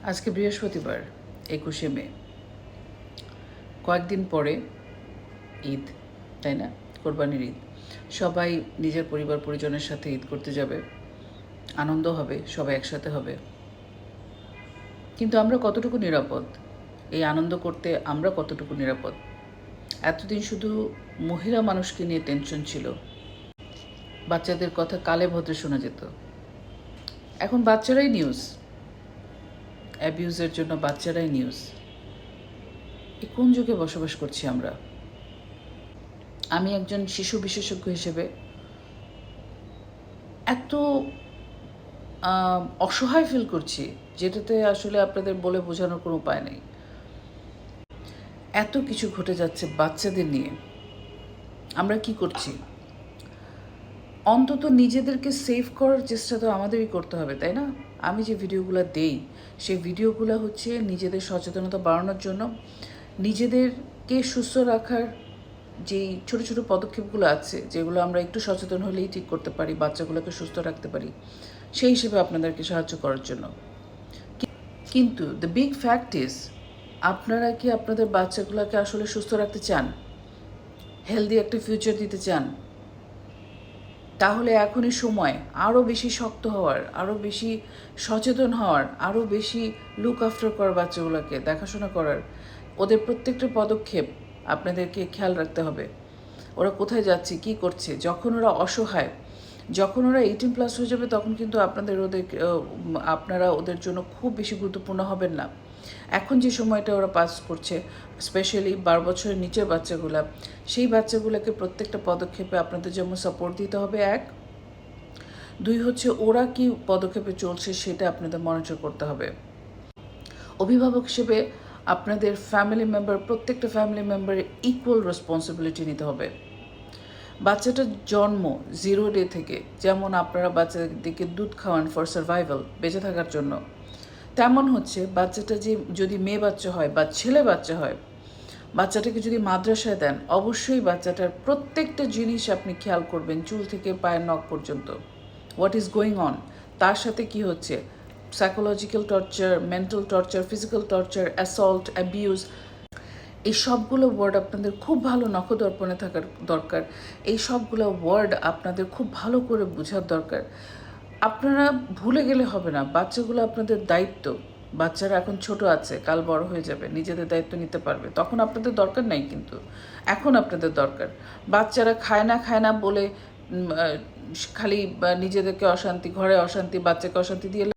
আজকে বৃহস্পতিবার 21শে মে। কয়েকদিন পরে ঈদ, তাই না? কোরবানির ঈদ। সবাই নিজের পরিবার পরিজনের সাথে ঈদ করতে যাবে, আনন্দ হবে, সবাই একসাথে হবে। কিন্তু আমরা কতটুকু নিরাপদ? এই আনন্দ করতে আমরা কতটুকু নিরাপদ? এতদিন শুধু মহিলা মানুষকে নিয়ে টেনশন ছিল, বাচ্চাদের কথা কালে ভদ্রে শোনা যেত। এখন বাচ্চারাই নিউজ, অ্যাবিউজের জন্য বাচ্চারাই নিউজ। এই কোন যুগে বসবাস করছি আমরা? আমি একজন শিশু বিশেষজ্ঞ হিসেবে এত অসহায় ফিল করছি, যেটাতে আসলে আপনাদের বলে বোঝানোর কোনো উপায় নেই। এত কিছু ঘটে যাচ্ছে বাচ্চাদের নিয়ে। আমরা কি করছি? অন্তত নিজেদেরকে সেভ করার চেষ্টা তো আমাদেরই করতে হবে, তাই না? আমি যে ভিডিওগুলো দেই, সেই ভিডিওগুলো হচ্ছে নিজেদের সচেতনতা বাড়ানোর জন্য, নিজেদেরকে সুস্থ রাখার যেই ছোটো ছোটো পদক্ষেপগুলো আছে, যেগুলো আমরা একটু সচেতন হলেই ঠিক করতে পারি, বাচ্চাগুলোকে সুস্থ রাখতে পারি, সেই হিসেবে আপনাদেরকে সাহায্য করার জন্য। কিন্তু দ্য বিগ ফ্যাক্ট ইজ, আপনারা কি আপনাদের বাচ্চাগুলোকে আসলে সুস্থ রাখতে চান? হেলদি একটা ফিউচার দিতে চান? তাহলে এখনই সময় আরও বেশি শক্ত হওয়ার, আরও বেশি সচেতন হওয়ার, আরও বেশি লুক আফটার করার, বাচ্চাগুলোকে দেখাশোনা করার। ওদের প্রত্যেকটা পদক্ষেপ আপনাদেরকে খেয়াল রাখতে হবে। ওরা কোথায় যাচ্ছে, কি করছে। যখন ওরা অসহায়, যখন ওরা 18+ হয়ে যাবে, তখন কিন্তু আপনারা ওদের জন্য খুব বেশি গুরুত্বপূর্ণ হবেন না। এখন যে সময়টা ওরা পাস করছে, স্পেশালি 12 বছরের নিচের বাচ্চাগুলা, সেই বাচ্চাগুলোকে প্রত্যেকটা পদক্ষেপে আপনাদের যেমন সাপোর্ট দিতে হবে, 1, 2 হচ্ছে ওরা কি পদক্ষেপে চলছে সেটা আপনাদের মনিটর করতে হবে। অভিভাবক হিসেবে আপনাদের প্রত্যেকটা ফ্যামিলি মেম্বারের ইকুয়াল রেসপন্সিবিলিটি নিতে হবে। বাচ্চাটার জন্ম 0 ডে থেকে যেমন আপনারা বাচ্চাদেরকে দুধ খাওয়ান ফর সার্ভাইভাল, বেঁচে থাকার জন্য, তেমন হচ্ছে বাচ্চাটা যদি মেয়ে বাচ্চা হয় বা ছেলে বাচ্চা হয়, বাচ্চাটাকে যদি মাদ্রাসায় দেন, অবশ্যই বাচ্চাটার প্রত্যেকটা জিনিস আপনি খেয়াল করবেন, চুল থেকে পায়ের নখ পর্যন্ত। হোয়াট ইজ গোয়িং অন, তার সাথে কি হচ্ছে, psychological torture, mental torture, physical torture, assault, abuse, এই সবগুলো ওয়ার্ড আপনাদের খুব ভালো নখদর্পণে থাকার দরকার। এই সবগুলো ওয়ার্ড আপনাদের খুব ভালো করে বোঝার দরকার। আপনারা ভুলে গেলে হবে না, বাচ্চাগুলো আপনাদের দায়িত্ব। বাচ্চারা এখন ছোট আছে, কাল বড় হয়ে যাবে, নিজেদের দায়িত্ব নিতে পারবে, তখন আপনাদের দরকার নাই। কিন্তু এখন আপনাদের দরকার। বাচ্চারা খায় না বলে খালি নিজেদেরকে অশান্তি, ঘরে অশান্তি, বাচ্চাকে অশান্তি দিয়ে